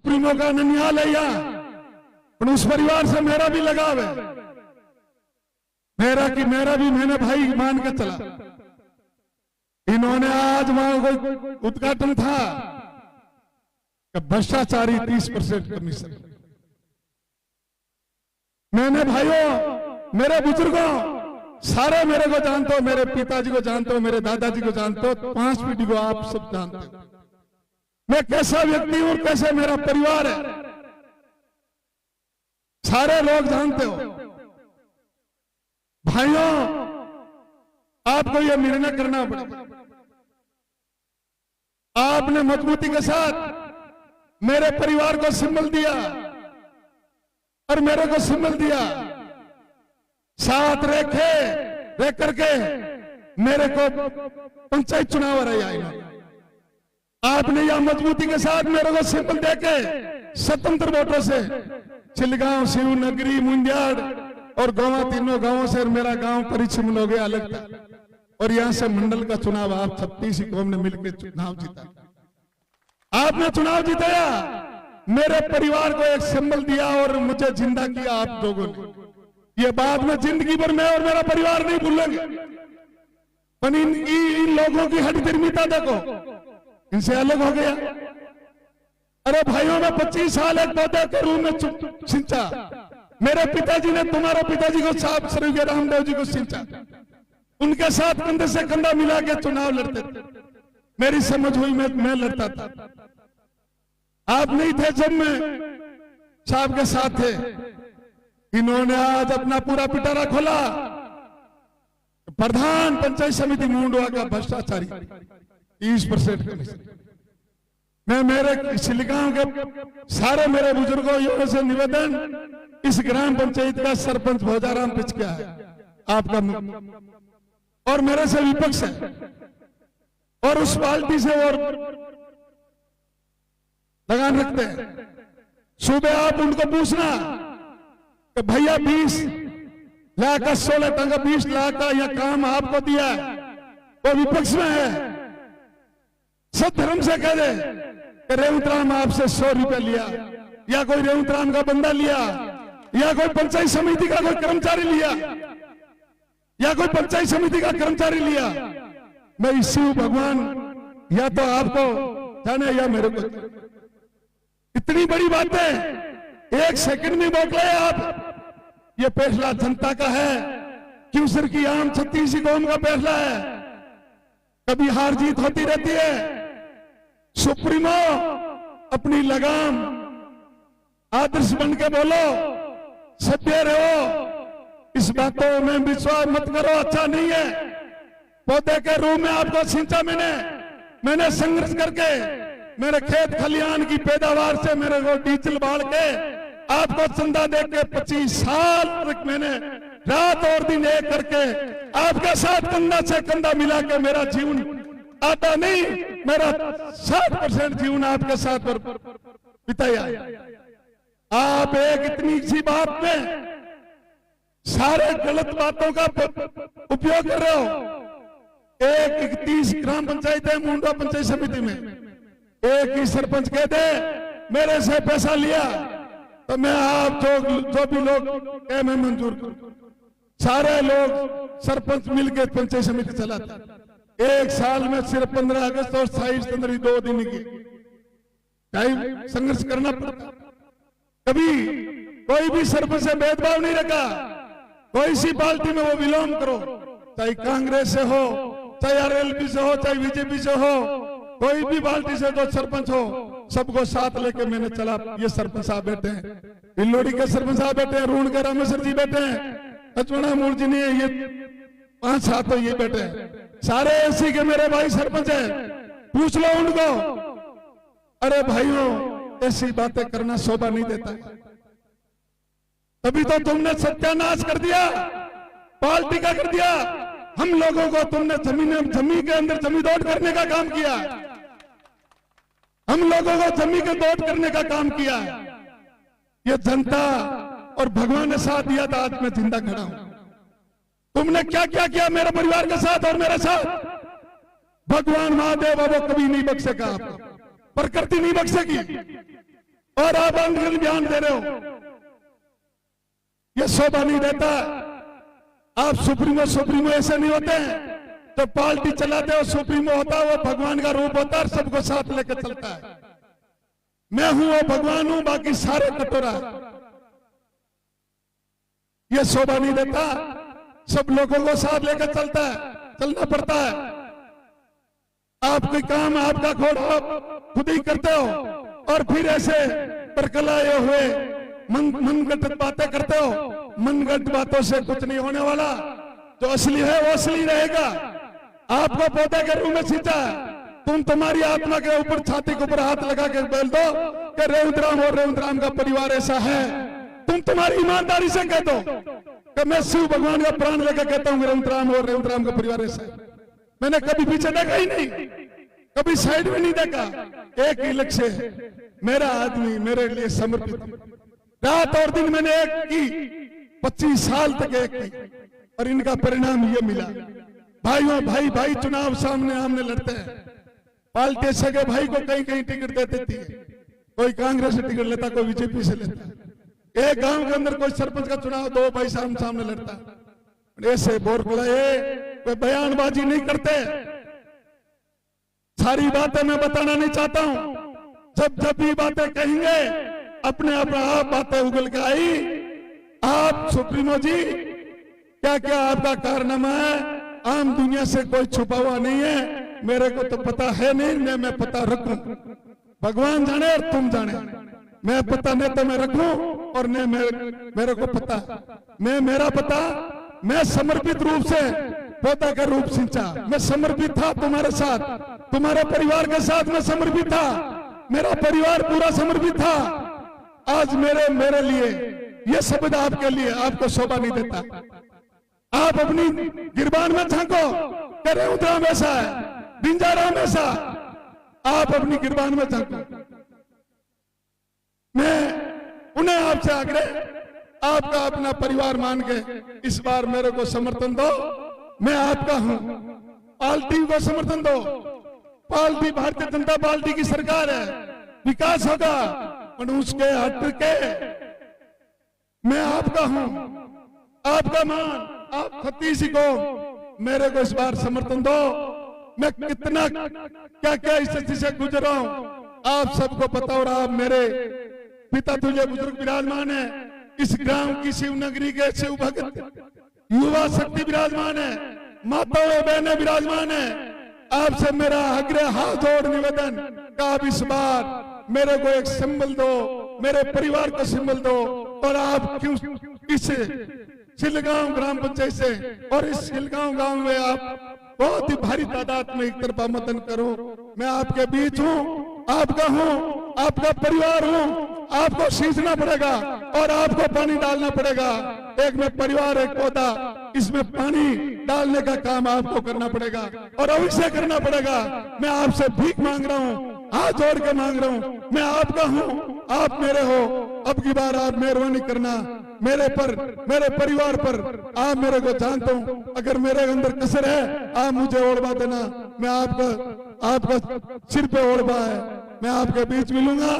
Supremo का ननिहाल है या उस परिवार से मेरा भी लगाव है। मेरा भी मैंने भाई मान के चला। इन्होंने आज वहां कोई उद्घाटन था कि भ्रष्टाचारी 30% कमीशन। मैंने भाइयों, मेरे बुजुर्गों, सारे मेरे को जानते हो, मेरे पिताजी को जानते हो, मेरे दादाजी को जानते हो, 5 पीढ़ी को आप सब जानते हो मैं कैसा व्यक्ति हूं, कैसे मेरा परिवार है, सारे लोग जानते हो। भाइयों, आपको यह निर्णय करना पड़ेगा। आपने मजबूती के साथ मेरे परिवार को सिंबल दिया और मेरे को सिंबल दिया, साथ रह करके मेरे को पंचायत चुनाव हराया। आपने यह मजबूती के साथ मेरे को सिंबल देके स्वतंत्र वोटों से चिलगांव, शिवनगरी, मुंडियाड़ और गोवा, तीनों गांवों से मेरा गांव परिचिन हो गया अलग था। और यहां से मंडल का चुनाव आप 36 कौम ने मिलकर चुनाव जीता। आपने चुनाव जिताया, मेरे परिवार को एक सिंबल दिया और मुझे जिंदा किया आप लोगों ने। ये बात में जिंदगी भर मैं और मेरा परिवार नहीं भूलेंगे। पर इन लोगों की हठधर्मिता देखो, इनसे अलग हो गया। अरे भाइयों, मैं 25 साल एक पौधे के रूप में सिंचा। मेरे पिताजी ने तुम्हारे पिताजी को साहब स्वर्गीय रामदेव जी को सिंचा। उनके साथ कंधे से कंधा मिला के चुनाव लड़ते थे। मेरी समझ हुई मैं लड़ता था। आप नहीं थे जब मैं साहब के साथ थे। इन्होंने आज अपना पूरा पिटारा खोला। प्रधान पंचायत समिति मुंडवा का भ्रष्टाचारी 30% कमीशन। मैं मेरे सिलिगांव के सारे मेरे बुजुर्गों से निवेदन, इस ग्राम पंचायत का सरपंच भोजाराम पिचकिया है आपका, और मेरे से विपक्ष है और उस पार्टी से और लगान रखते हैं। सुबह आप उनको पूछना कि भैया 20 लाख का 16 टंका 20 लाख का यह काम आपको दिया है, वो विपक्ष में है। सब धर्म से कह दे कि रेवंत राम आपसे 100 रुपया लिया, या कोई रेवंत राम का बंदा लिया, या कोई पंचायत समिति का कोई कर्मचारी लिया, या कोई पंचायत समिति का कर्मचारी लिया। मैं शिव भगवान या तो आपको जाने या मेरे को। इतनी बड़ी बातें 1 सेकंड में बोले आप। ये फैसला जनता का है, क्यूसर की आम 36 कौम का फैसला है। कभी हार जीत होती रहती है। सुप्रीमो अपनी लगाम आदर्श बन के बोलो, सत्य रहो, इस बातों में विश्वास मत करो, अच्छा नहीं है। पौधे के रूप में आपको सिंचा मैंने संघर्ष करके मेरे खेत खलियान की पैदावार से मेरे को डीजल बाढ़ के आपको चंदा दे के 25 साल तक मैंने रात और दिन एक करके आपके साथ कंधा से कंधा मिला के मेरा जीवन आता नहीं, मेरा 60% जीवन आपके साथ बिताया। आप एक इतनी सी बात में सारे गलत बातों का उपयोग कर रहे हो। 31 ग्राम पंचायत है मुंडवा पंचायत समिति में, एक ही सरपंच कह दे मेरे से पैसा लिया तो मैं आप जो भी लोग कह मैं मंजूर करूं। सारे लोग सरपंच मिलकर पंचायत समिति चलाते। एक साल में सिर्फ 15 अगस्त और 27 जनवरी 2 दिन की टाइम संघर्ष करना पड़ता। कभी कोई भी सरपंच से भेदभाव नहीं रखा। कोई सी पार्टी में वो बिलोंग करो, चाहे कांग्रेस से हो, चाहे आरएलपी से हो, चाहे बीजेपी से हो, कोई भी पार्टी से जो सरपंच हो, सबको साथ लेके मैंने चला। ये सरपंच साहब बैठे हैं, इल्लोड़ी के सरपंच साहब बैठे हैं, रूण के रामेश्वर जी बैठे हैं, लक्ष्मणा मूल जी ने ये 5 साथ तो ये बैठे हैं, सारे एसी के मेरे भाई सरपंच है। पूछ लो उनको। अरे भाइयों, ऐसी बातें करना शोभा नहीं देता। तभी तो तुमने सत्यानाश कर दिया, पार्टी का कर दिया। हम लोगों को तुमने जमीन के अंदर जमी दौड़ करने का काम किया। हम लोगों को जमी के दौड़ करने का काम किया। ये जनता और भगवान ने साथ दिया था, आज मैं जिंदा खड़ा हूं। तुमने क्या क्या किया मेरे परिवार के साथ और मेरे साथ। भगवान महादेव वो कभी नहीं बख्शेगा आपको, प्रकृति नहीं बख्शेगी। और आप आंदोलन बयान दे रहे हो, ये शोभा नहीं देता। आप सुप्रीमो ऐसे नहीं होते हैं। तो पार्टी चलाते हो, सुप्रीमो होता है वो भगवान का रूप होता है, सबको साथ लेकर चलता है। मैं हूं वो भगवान हूं, बाकी सारे कटोरा। ये शोभा नहीं देता। सब लोगों को साथ लेकर चलता है, चलना पड़ता है। आपके काम आपका खोड़ आप खुद ही करते हो और फिर ऐसे परकलाए हुए मनगढ़ंत बातें करते हो। मनगढ़ंत बातों से कुछ नहीं होने वाला। जो असली है वो असली रहेगा। आपको पौधे के रूप में सींचा है, तुम्हारी आत्मा के ऊपर, छाती के ऊपर हाथ लगा के बोल दो कि रेवंत राम और रेवंत राम का परिवार ऐसा है। तुम्हारी ईमानदारी से कह दो कि मैं शिव भगवान का प्राण लेकर कहता हूं रेवंत राम और रेवंत राम का परिवार ऐसा है। मैंने कभी पीछे देखा ही नहीं, कभी साइड में नहीं देखा। एक ही लक्ष्य है, मेरा आदमी मेरे लिए समर्पित। रात और दिन मैंने एक की, 25 साल तक एक की, और इनका परिणाम ये मिला। भाइयों भाई चुनाव सामने आमने लड़ते हैं। पार्टी सगे भाई को कहीं कहीं टिकट दे देती है, कोई कांग्रेस से टिकट लेता, कोई बीजेपी से लेता है। एक गांव के अंदर कोई सरपंच का चुनाव 2 भाई सामने लड़ता है। ऐसे बोर खुलाए, कोई बयानबाजी नहीं करते। सारी बातें मैं बताना नहीं चाहता हूं। जब भी बातें कहेंगे अपने आप बातें उगल के आई। आप सुप्रीमो जी क्या क्या आपका कारनामा है, आम दुनिया से कोई छुपा हुआ नहीं है। मेरे को तो पता है नहीं, मैं पता रखूं। भगवान जाने और तुम जाने। मैं पता नहीं तो मैं रखूं और नहीं मेरे को पता। मेरा पता, मैं समर्पित रूप से पौधा का रूप सिंचा। मैं समर्पित था तुम्हारे साथ, तुम्हारे परिवार के साथ मैं समर्पित था। मेरा परिवार पूरा समर्पित था। आज मेरे लिए ये शब्द आपके लिए आपको शोभा नहीं देता। आप अपनी गिरबान में झांको, रेवंत राम ऐसा है, बिंजा राम ऐसा। आप अपनी गिरबान में झांको। मैं उन्हें आपसे आग्रह, आपका अपना परिवार मान के इस बार मेरे को समर्थन दो। मैं आपका हूं। पार्टी को समर्थन दो। पार्टी भारतीय जनता पार्टी की सरकार है, विकास होगा। और उसके हट के मैं आपका हूं, आपका मान, आप खत्तीसी को मेरे को इस बार समर्थन दो। मैं कितना क्या क्या स्थिति से गुजरा हूं आप सबको पता। और आप मेरे पिता तुल्य बुजुर्ग विराजमान है। इस ग्राम की शिव नगरी के शिव भक्त युवा शक्ति विराजमान है, माताओं बहनें विराजमान है। आपसे मेरा आग्रह, हाथ जोड़ निवेदन का आप इस बार मेरे को एक सिंबल दो, मेरे परिवार को सिंबल दो। और आप क्यों इस सिलगांव ग्राम पंचायत से और इस सिलगांव गांव में आप बहुत ही भारी तादाद में एक तरफा मतदान करो। मैं आपके बीच हूँ, आपका हूँ, आपका परिवार हूँ। आपको सींचना पड़ेगा और आपको पानी डालना पड़ेगा। एक में परिवार, एक पौधा, इसमें पानी डालने का काम आपको करना पड़ेगा और अवश्य करना पड़ेगा। मैं आपसे भीख मांग रहा हूँ, हाथ जोड़ के मांग रहा हूँ। मैं आपका हूँ, आप मेरे हो। अब की बार आप मेहरबानी करना मेरे पर, मेरे परिवार पर। आप मेरे को जानता हूँ, अगर मेरे अंदर कसर है आप मुझे ओढ़वा देना। मैं आपका सिर पे ओढ़वा है, मैं आपके बीच मिलूंगा।